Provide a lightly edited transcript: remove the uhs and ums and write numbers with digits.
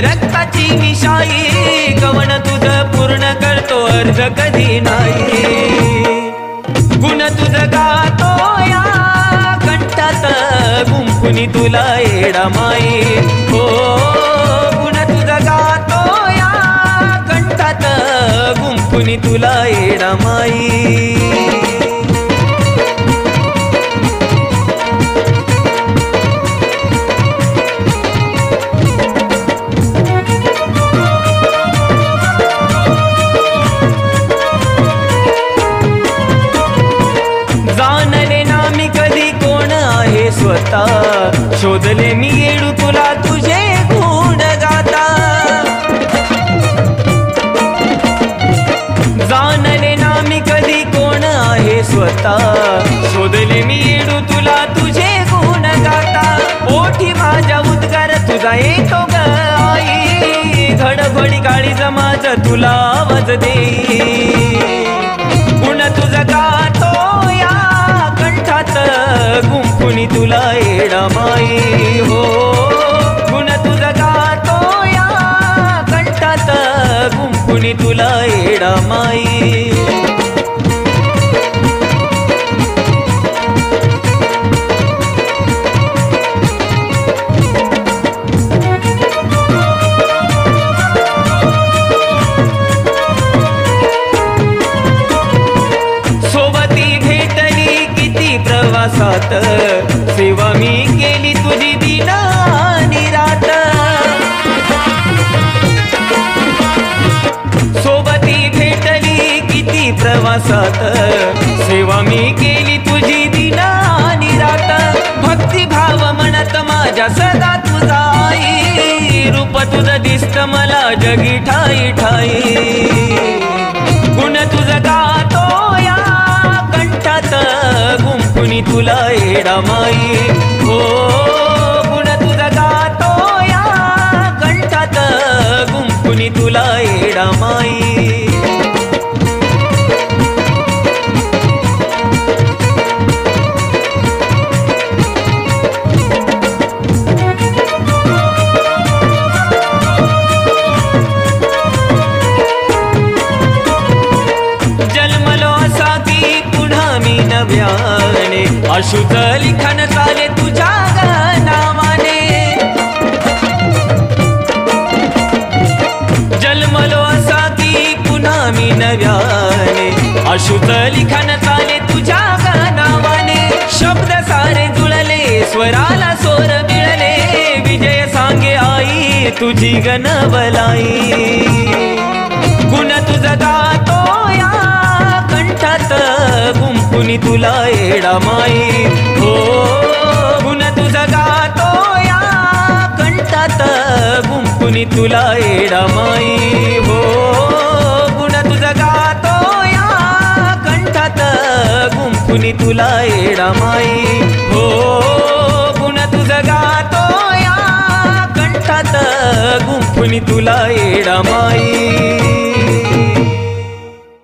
रक्ताची मिशाई, कवन तुझं पूर्ण करतो अर्ज कधी नाही। गुण तुझं गातो या कंठात गुंफुनी तुला येडा माई, हो गुण तुझं गातो या कंठात गुंफुनी तुला येडा माई। जाणले ना मी कधी कोण आहे स्वतः, शोधले मी येडू तुला तुझे गुण गाता। जाणले ना मी कधी कोण आहे स्वतः, शोधले मी येडू तुला तुझे गुण गाता। ओठी माझ्या उद्गार तुझा येतो ग आई, घडघडी काळी जमाज तुला आवाज देई। गुण तुझा गातो गुंफुनी तुला येडा माई, हो गुण तुझा गातो या कंठात गुंफुनी तुला येडा माई। प्रवासात सेवा मी केली तुझी दिना निरात, सोबती भेटली किती प्रवासात, सेवा मी केली तुझी दिना निरात। भक्तिभाव म्हणत माझ्या सदा तुझा आई, रूप तुझं दिसत मला जगी ठाई ठाई। गुण तुझं गातो या कंठात गुंफुनी तुला येडा माई, हो गुण तुझा गातो या कंठात गुंफुनी तुला येडा माई। जन्मलो असा की पुन्हा मी नव्याने, अशुद्ध लिखाण चाले तुझ्या नावाने। जन्मलो असा की पुन्हा मी नव्याने, अशुद्ध लिखाण चाले तुझ्या नावाने। शब्द सारे जुळले स्वराला स्वर मिळले, विजय सांगे आई तुझी गणबलाई। गुण तुझं गातो या कंठात गुंफुनी तुला येडा माई, हो गुण तुझं गातो या कंठात गुंफुनी तुला येडा माई, हो गुण तुझं गातो या कंठात गुंफुनी तुला येडा माई, हो गुण तुझं गातो या कंठात गुंफुनी तुला येडा माई।